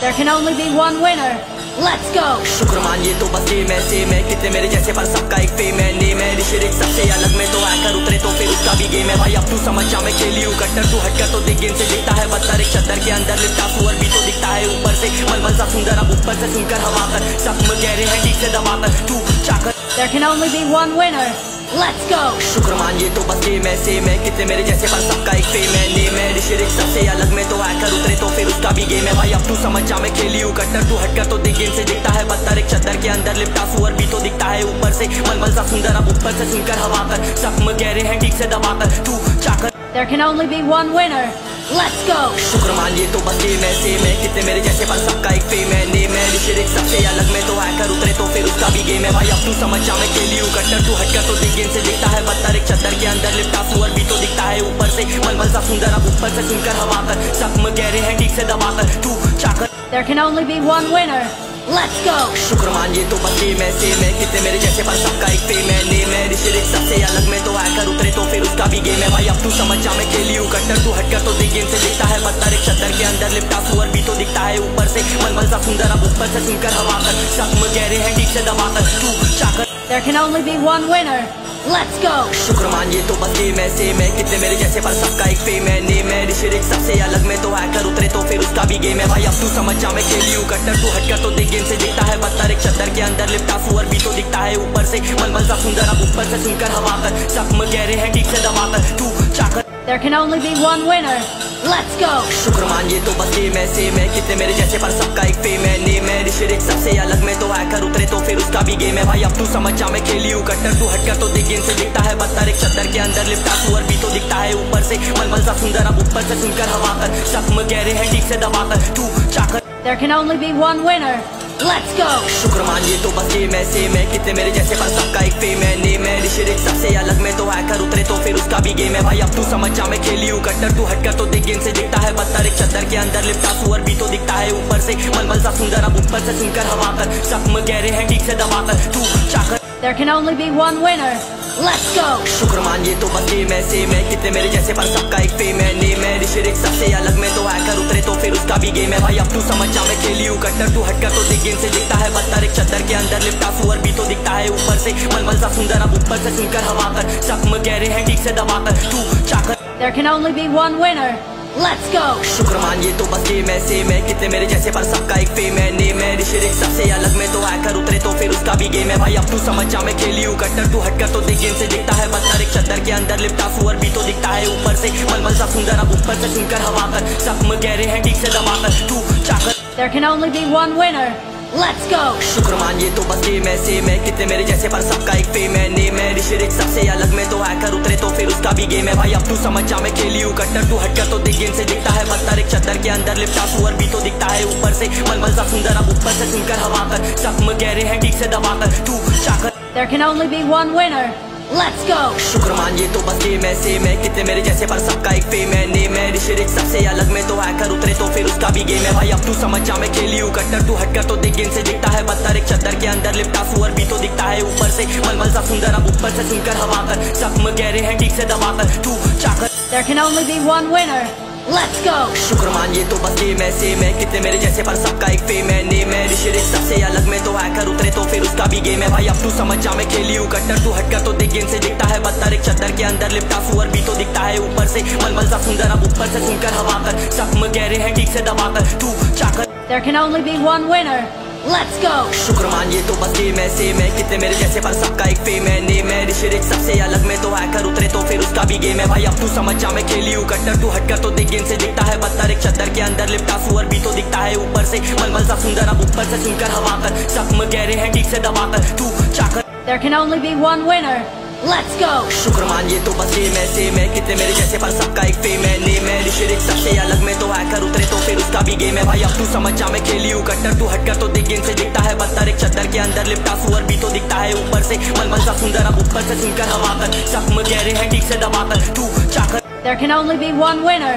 There can only be one winner. Let's go. शुक्र मानिए तो बस ये मैं से मैं कितने मेरे जैसे पर सबका एक फेम है नेम है रिशिरिक सबसे अलग में तो आकर उतरे तो फिर उसका भी गेम है भाई अब तू समझ जा मैं खेली हूँ कट्टर तू हटकर तो देख गेम से दिखता है बदतर एक चद्दर के अंदर लिपटा सुअर भी तो दिखता है ऊपर से मलमल सा सुंदर अब ऊपर से सुनकर हवा कर सब गहरे हैं ठीक से दबाकर तू चाकर There can only be one winner. Let's go. शुक्र मानिए तो बस ये मैं से मैं कितने मेरे जैसे पर सबका एक फेम है नेम है रिशिरिक सबसे अलग में तो आकर उतरे तो फिर उसका भी गेम है भाई अब तू समझ जा मैं खेली हूँ कट्टर तू हटकर तो देख गेम से दिखता है बदतर एक चद्दर के अंदर लिपटा सुअर भी तो दिखता है ऊपर से मलमल सा सुंदर अब ऊपर से सुनकर हवा कर सब गहरे हैं ठीक से दबाकर तू चाकर There can only be one winner. Let's go. शुक्र मानिए तो बस ये मैं से मैं कितने मेरे जैसे पर सबका एक फेम है नेम है रिशिरिक सबसे अलग में तो आकर उतरे तो फिर उसका भी गेम है भाई अब तू समझ जा मैं खेली हूँ कट्टर तू हटकर तो देख गेम से दिखता है बदतर एक चद्दर के अंदर लिपटा सुअर भी तो दिखता है ऊपर से मलमल सा सुंदर अब ऊपर से सुनकर हवा कर सब गहरे हैं ठीक से दबाकर तू चाकर There can only be one winner. Let's go. शुक्र मानिए तो बस ये मैं से मैं कितने मेरे जैसे पर सबका एक फेम है नेम है रिशिरिक सबसे अलग में तो आकर उतरे तो फिर उसका भी गेम है भाई अब तू समझ जा मैं खेली हूँ कट्टर तू हटकर तो देख गेम से दिखता है बदतर एक चद्दर के अंदर लिपटा सुअर भी तो दिखता है ऊपर से मलमल सा सुंदर अब ऊपर से सुनकर हवा कर सब गहरे हैं ठीक से दबाकर तू चाकर There can only be one winner. Let's go. शुक्र मानिए तो बस ये मैं से मैं कितने मेरे जैसे पर सबका एक फेम है नेम है रिशिरिक सबसे अलग में तो आकर उतरे तो फिर उसका भी गेम है भाई अब तू समझ जा मैं खेली हूँ कट्टर तू हटकर तो देख गेम से दिखता है बदतर एक चद्दर के अंदर लिपटा सुअर भी तो दिखता है ऊपर से मलमल सा सुंदर अब ऊपर से सुनकर हवा कर सब गहरे हैं ठीक से दबाकर तू चाकर There can only be one winner. Let's go. शुक्र मानिए तो बस ये मैं से मैं कितने मेरे जैसे पर सबका एक फेम है नेम है रिशिरिक सबसे अलग में तो आकर उतरे तो फिर उसका भी गेम है भाई अब तू समझ जा मैं खेली हूँ कट्टर तू हटकर तो देख गेम से दिखता है बदतर एक चद्दर के अंदर लिपटा सुअर भी तो दिखता है ऊपर से मलमल सा सुंदर अब ऊपर से सुनकर हवा कर सब गहरे हैं ठीक से दबाकर तू चाकर There can only be one winner. Let's go. शुक्र मानिए तो बस ये मैं से मैं कितने मेरे जैसे पर सबका एक फेम है नेम है रिशिरिक सबसे अलग में तो आकर उतरे तो फिर उसका भी गेम है भाई अब तू समझ जा मैं खेली हूँ कट्टर तू हटकर तो देख गेम से दिखता है बदतर एक चद्दर के अंदर लिपटा सुअर भी तो दिखता है ऊपर से मलमल सा सुंदर अब ऊपर से सुनकर हवा कर सब गहरे हैं ठीक से दबाकर तू चाकर There can only be one winner. Let's go. शुक्र मानिए तो बस ये मैं से मैं कितने मेरे जैसे पर सबका एक फेम है नेम है रिशिरिक सबसे अलग में तो आकर उतरे तो फिर उसका भी गेम है भाई अब तू समझ जा मैं खेली हूँ कट्टर तू हटकर तो देख गेम से दिखता है बदतर एक चद्दर के अंदर लिपटा सुअर भी तो दिखता है ऊपर से मलमल सा सुंदर अब ऊपर से सुनकर हवा कर सब गहरे हैं ठीक से दबाकर तू चाकर There can only be one winner. Let's go. शुक्र मानिए तो बस ये मैं से मैं कितने मेरे जैसे पर सबका एक फेम है नेम है रिशिरिक सबसे अलग में तो आकर उतरे तो फिर उसका भी गेम है भाई अब तू समझ जा मैं खेली हूँ कट्टर तू हटकर तो देख गेम से दिखता है बदतर एक चद्दर के अंदर लिपटा सुअर भी तो दिखता है ऊपर से मलमल सा सुंदर अब ऊपर से सुनकर हवा कर सब गहरे हैं ठीक से दबाकर तू चाकर There can only be one winner. Let's go. शुक्र मानिए तो बस ये मैं से मैं कितने मेरे जैसे पर सबका एक फेम है नेम है रिशिरिक सबसे अलग में तो आकर उतरे तो फिर उसका भी गेम है भाई अब तू समझ जा मैं खेली हूँ कट्टर तू हटकर तो देख गेम से दिखता है बदतर एक चद्दर के अंदर लिपटा सुअर भी तो दिखता है ऊपर से मलमल सा सुंदर अब ऊपर से सुनकर हवा कर सब गहरे हैं ठीक से दबाकर तू चाकर There can only be one winner. Let's go. शुक्र मानिए तो बस ये मैं से मैं कितने मेरे जैसे पर सबका एक फेम है नेम है रिशिरिक सबसे अलग में तो आकर उतरे तो फिर उसका भी गेम है भाई अब तू समझ जा मैं खेली हूँ कट्टर तू हटकर तो देख गेम से दिखता है बदतर एक चद्दर के अंदर लिपटा सुअर भी तो दिखता है ऊपर से मलमल सा सुंदर अब ऊपर से सुनकर हवा कर सब गहरे हैं ठीक से दबाकर तू चाकर There can only be one winner. Let's go. शुक्र मानिए तो बस ये मैं से मैं कितने मेरे जैसे पर सबका एक फेम है नेम है रिशिरिक सबसे अलग में तो आकर उतरे तो फिर उसका भी गेम है भाई अब तू समझ जा मैं खेली हूँ कट्टर तू हटकर तो देख गेम से दिखता है बदतर एक चद्दर के अंदर लिपटा सुअर भी तो दिखता है ऊपर से मलमल सा सुंदर अब ऊपर से सुनकर हवा कर सब गहरे हैं ठीक से दबाकर तू चाकर There can only be one winner. Let's go. शुक्र मानिए तो बस ये मैं से मैं कितने मेरे जैसे पर सबका एक फेम है नेम है रिशिरिक सबसे अलग में तो आकर उतरे तो फिर उसका भी गेम है भाई अब तू समझ जा मैं खेली हूँ कट्टर तू हटकर तो देख गेम से दिखता है बदतर एक चद्दर के अंदर लिपटा सुअर भी तो दिखता है ऊपर से मलमल सा सुंदर अब ऊपर से सुनकर हवा कर सब गहरे हैं ठीक से दबाकर तू चाकर There can only be one winner. Let's go. शुक्र मानिए तो बस ये मैं से मैं कितने मेरे जैसे पर सबका एक फेम है नेम है रिशिरिक सबसे अलग में तो आकर उतरे तो फिर उसका भी गेम है भाई अब तू समझ जा मैं खेली हूँ कट्टर तू हटकर तो देख गेम से दिखता है बदतर एक चद्दर के अंदर लिपटा सुअर भी तो दिखता है ऊपर से मलमल सा सुंदर अब ऊपर से सुनकर हवा कर सब गहरे हैं ठीक से दबाकर तू चाकर There can only be one winner.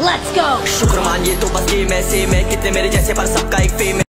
Let's go. शुक्र मानिए तो बस ये मैं से मैं कितने मेरे जैसे पर सबका एक फेम है